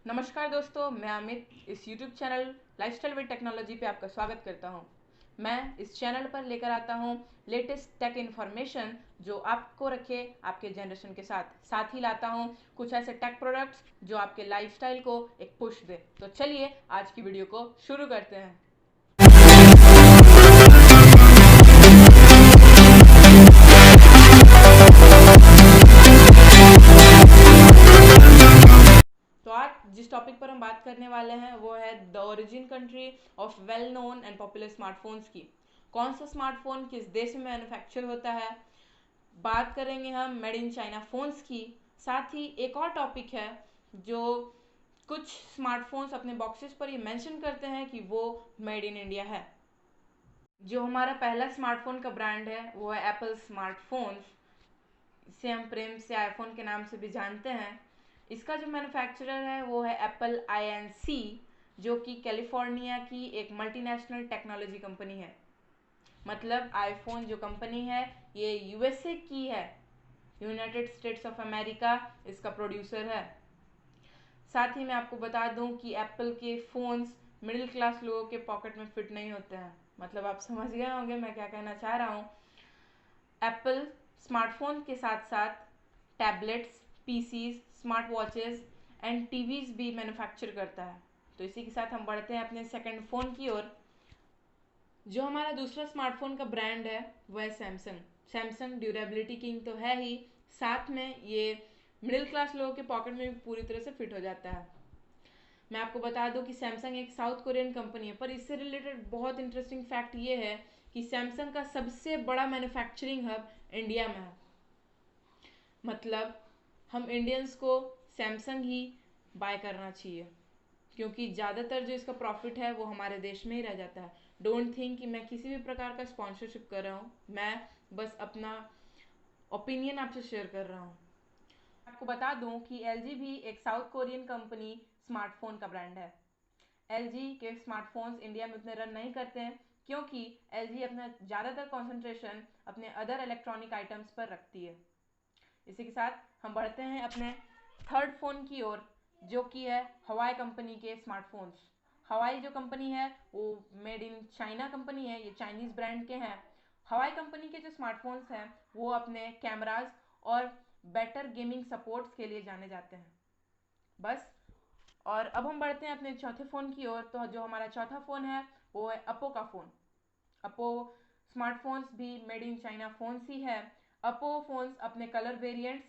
नमस्कार दोस्तों, मैं अमित इस YouTube channel lifestyle with technology पे आपका स्वागत करता हूं। मैं इस चैनल पर लेकर आता हूं लेटेस्ट टेक इन्फॉर्मेशन जो आपको रखे आपके जनरेशन के साथ ही लाता हूं कुछ ऐसे टेक प्रोडक्ट्स जो आपके लाइफस्टाइल को एक पुश दे। तो चलिए आज की वीडियो को शुरू करते हैं। तो आज जिस टॉपिक पर हम बात करने वाले हैं वो है the origin country of well known and popular smartphones की। कौन सा स्मार्टफोन किस देश में मैन्युफैक्चर होता है। बात करेंगे हम मेड इन चाइना फ़ोन्स की। साथ ही एक और टॉपिक है जो कुछ स्मार्टफोन्स अपने बॉक्सेस पर ये मेंशन करते हैं कि वो मेड इन इंडिया है। जो हमारा पहला स्मार्टफोन का ब्रांड है वो है एप्पल स्मार्टफोन्स। इसे हम प्रेम से आईफोन के नाम से भी जानते हैं। इसका जो मैन्युफैक्चरर है वो है एप्पल INC, जो कि कैलिफोर्निया की एक मल्टीनेशनल टेक्नोलॉजी कंपनी है। मतलब आईफोन जो कंपनी है ये USA की है, यूनाइटेड स्टेट्स ऑफ अमेरिका इसका प्रोड्यूसर है। साथ ही मैं आपको बता दूं कि एप्पल के फ़ोन्स मिडिल क्लास लोगों के पॉकेट में फिट नहीं होते हैं। मतलब आप समझ गए होंगे मैं क्या कहना चाह रहा हूँ। एप्पल स्मार्टफोन के साथ साथ tablets, PCs, smart watches and TVs भी मैन्युफैक्चर करता है। तो इसी के साथ हम बढ़ते हैं अपने सेकंड फ़ोन की ओर। जो हमारा दूसरा स्मार्टफोन का ब्रांड है वह है सैमसंग। सैमसंग ड्यूरेबिलिटी किंग तो है ही, साथ में ये मिडिल क्लास लोगों के पॉकेट में भी पूरी तरह से फिट हो जाता है। मैं आपको बता दूं कि सैमसंग एक साउथ कोरियन कंपनी है, पर इससे रिलेटेड बहुत इंटरेस्टिंग फैक्ट ये है कि सैमसंग का सबसे बड़ा मैन्युफैक्चरिंग हब इंडिया में है। मतलब हम इंडियंस को सैमसंग ही बाय करना चाहिए, क्योंकि ज़्यादातर जो इसका प्रॉफिट है वो हमारे देश में ही रह जाता है। डोंट थिंक कि मैं किसी भी प्रकार का स्पॉन्सरशिप कर रहा हूँ, मैं बस अपना ओपिनियन आपसे शेयर कर रहा हूँ। आपको बता दूं कि LG भी एक साउथ कोरियन कंपनी स्मार्टफोन का ब्रांड है। LG के स्मार्टफोन्स इंडिया में उतने रन नहीं करते हैं, क्योंकि LG अपना ज़्यादातर कंसंट्रेशन अपने अदर इलेक्ट्रॉनिक आइटम्स पर रखती है। इसी के साथ हम बढ़ते हैं अपने थर्ड फ़ोन की ओर, जो कि है हवाई कंपनी के स्मार्टफोन्स। हवाई जो कंपनी है वो मेड इन चाइना कंपनी है, ये चाइनीज़ ब्रांड के हैं। हवाई कंपनी के जो स्मार्टफोन्स हैं वो अपने कैमराज और बेटर गेमिंग सपोर्ट्स के लिए जाने जाते हैं। बस। और अब हम बढ़ते हैं अपने चौथे फ़ोन की ओर। तो जो हमारा चौथा फ़ोन है वो है अप्पो का फ़ोन। अप्पो स्मार्टफोन्स भी मेड इन चाइना फ़ोन्स ही है। अप्पो फ़ोन्स अपने कलर वेरिएंट्स,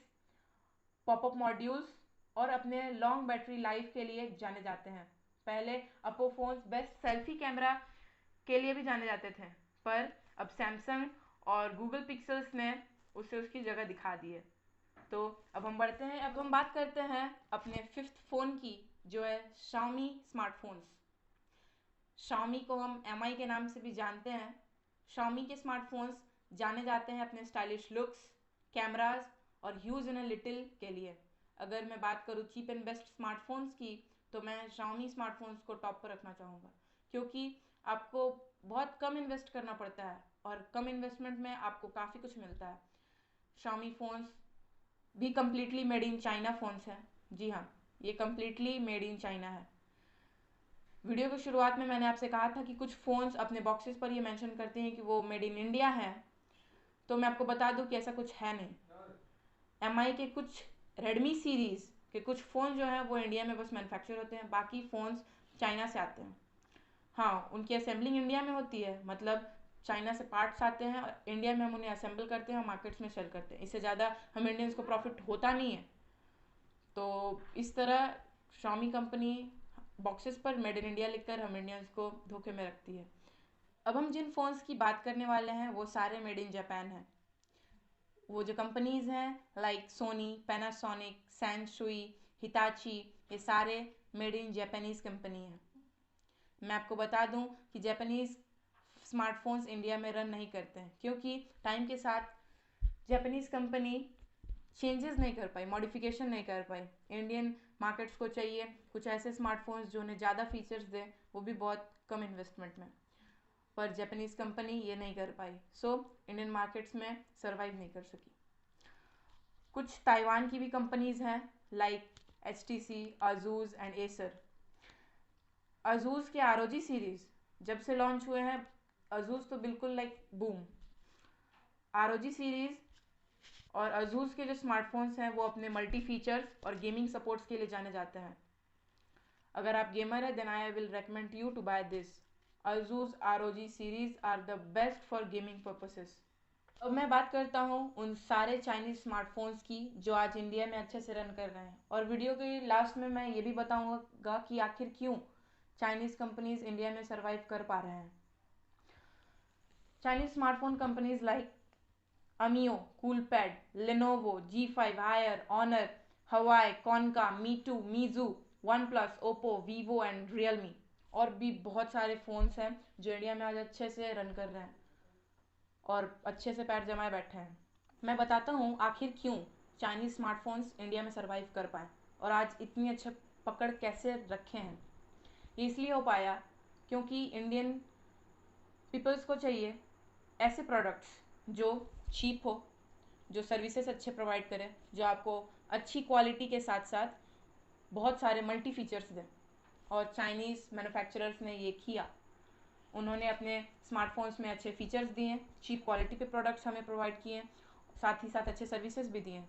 पॉपअप मॉड्यूल्स और अपने लॉन्ग बैटरी लाइफ के लिए जाने जाते हैं। पहले अप्पो फ़ोन्स बेस्ट सेल्फी कैमरा के लिए भी जाने जाते थे, पर अब सैमसंग और गूगल पिक्सल्स ने उसे उसकी जगह दिखा दी है। तो अब हम बढ़ते हैं, अब हम बात करते हैं अपने फिफ्थ फ़ोन की, जो है Xiaomi स्मार्टफोन्स। Xiaomi को हम MI के नाम से भी जानते हैं। Xiaomi के स्मार्टफोन्स जाने जाते हैं अपने स्टाइलिश लुक्स, कैमराज और यूज़ इन अ लिटिल के लिए। अगर मैं बात करूँ चीप एंड बेस्ट स्मार्टफोन्स की, तो मैं Xiaomi स्मार्टफोन्स को टॉप पर रखना चाहूँगा, क्योंकि आपको बहुत कम इन्वेस्ट करना पड़ता है और कम इन्वेस्टमेंट में आपको काफ़ी कुछ मिलता है। Xiaomi फ़ोन्स भी completely made in China phones हैं। जी हाँ, ये कम्प्लीटली मेड इन चाइना है। वीडियो की शुरुआत में मैंने आपसे कहा था कि कुछ फ़ोन्स अपने बॉक्सेस पर ये मेंशन करते हैं कि वो मेड इन इंडिया है, तो मैं आपको बता दूं कि ऐसा कुछ है नहीं। MI के कुछ रेडमी सीरीज़ के कुछ फ़ोन जो हैं वो इंडिया में बस मैन्युफैक्चर होते हैं, बाकी फ़ोन्स चाइना से आते हैं। हाँ, उनकी असेंबलिंग इंडिया में होती है, मतलब चाइना से पार्ट्स आते हैं और इंडिया में हम उन्हें असेंबल करते हैं और मार्केट्स में सेल करते हैं। इससे ज़्यादा हम इंडियंस को प्रॉफिट होता नहीं है। तो इस तरह Xiaomi कंपनी बॉक्सेस पर मेड इन इंडिया लिखकर हम इंडियंस को धोखे में रखती है। अब हम जिन फ़ोन्स की बात करने वाले हैं वो सारे मेड इन जापान हैं। वो जो कंपनीज़ हैं लाइक सोनी, पैनासोनिक, सैनसुई, हिताची, ये सारे मेड इन जापानीज़ कंपनी हैं। मैं आपको बता दूं कि जापानीज़ स्मार्टफोन्स इंडिया में रन नहीं करते हैं, क्योंकि टाइम के साथ जापानीज़ कंपनी चेंजेस नहीं कर पाई, मॉडिफिकेशन नहीं कर पाई। इंडियन मार्केट्स को चाहिए कुछ ऐसे स्मार्टफोन्स जो उन्हें ज़्यादा फीचर्स दें, वो भी बहुत कम इन्वेस्टमेंट में, पर जापानीज़ कंपनी ये नहीं कर पाई, सो इंडियन मार्केट्स में सर्वाइव नहीं कर सकी। कुछ ताइवान की भी कंपनीज़ हैं like HTC, Asus and Acer। Asus के ROG सीरीज जब से लॉन्च हुए हैं, Asus तो बिल्कुल लाइक बूम। ROG सीरीज और Asus के जो स्मार्टफोन्स हैं वो अपने मल्टी फीचर्स और गेमिंग सपोर्ट्स के लिए जाने जाते हैं। अगर आप गेमर है then I will recommend you to buy this. Asus ROG series are the best for gaming purposes. अब मैं बात करता हूँ उन सारे चाइनीज स्मार्टफोन्स की जो आज इंडिया में अच्छे से रन कर रहे हैं, और वीडियो के लास्ट में मैं ये भी बताऊंगा कि आखिर क्यों चाइनीज कंपनीज इंडिया में सरवाइव कर पा रहे हैं। Chinese smartphone companies like Amoi, Coolpad, Lenovo, G5, Haier, Honor, Huawei, Konka, Meitu, Meizu, OnePlus, Oppo, Vivo and Realme और भी बहुत सारे फ़ोन्स हैं जो इंडिया में आज अच्छे से रन कर रहे हैं और अच्छे से पैर जमाए बैठे हैं। मैं बताता हूँ आखिर क्यों चाइनीज स्मार्टफोन्स इंडिया में सरवाइव कर पाए और आज इतनी अच्छे पकड़ कैसे रखे हैं। ये इसलिए हो पाया क्योंकि इंडियन पीपल्स को चाहिए ऐसे प्रोडक्ट्स जो चीप हो, जो सर्विसेज अच्छे प्रोवाइड करे, जो आपको अच्छी क्वालिटी के साथ साथ बहुत सारे मल्टी फीचर्स दें, और चाइनीज़ मैन्युफैक्चरर्स ने ये किया। उन्होंने अपने स्मार्टफोन्स में अच्छे फीचर्स दिए, चीप क्वालिटी पे प्रोडक्ट्स हमें प्रोवाइड किए, साथ ही साथ अच्छे सर्विसेज भी दिए।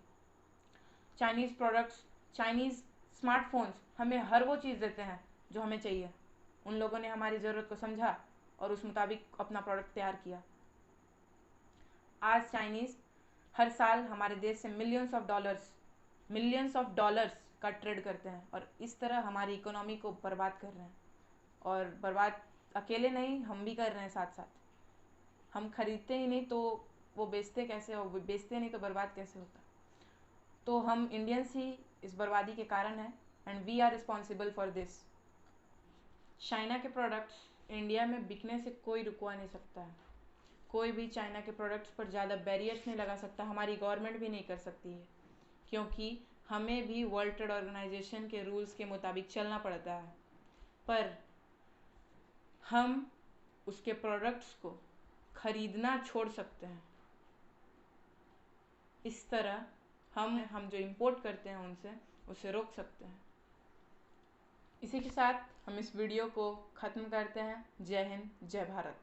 चाइनीज़ प्रोडक्ट्स, चाइनीज़ स्मार्टफोन्स हमें हर वो चीज़ देते हैं जो हमें चाहिए। उन लोगों ने हमारी ज़रूरत को समझा और उस मुताबिक अपना प्रोडक्ट तैयार किया। आज चाइनीज़ हर साल हमारे देश से मिलियंस ऑफ डॉलर्स का ट्रेड करते हैं और इस तरह हमारी इकोनॉमी को बर्बाद कर रहे हैं। और बर्बाद अकेले नहीं, हम भी कर रहे हैं साथ साथ। हम खरीदते ही नहीं तो वो बेचते कैसे, और वो बेचते नहीं तो बर्बाद कैसे होता। तो हम इंडियंस ही इस बर्बादी के कारण हैं and we are responsible for this. China के प्रोडक्ट्स इंडिया में बिकने से कोई रुकवा नहीं सकता है। कोई भी चाइना के प्रोडक्ट्स पर ज़्यादा बैरियर्स नहीं लगा सकता, हमारी गवर्नमेंट भी नहीं कर सकती है, क्योंकि हमें भी वर्ल्ड ट्रेड ऑर्गेनाइजेशन के रूल्स के मुताबिक चलना पड़ता है। पर हम उसके प्रोडक्ट्स को खरीदना छोड़ सकते हैं। इस तरह हम जो इंपोर्ट करते हैं उनसे उसे रोक सकते हैं। इसी के साथ हम इस वीडियो को ख़त्म करते हैं। जय हिंद, जय भारत।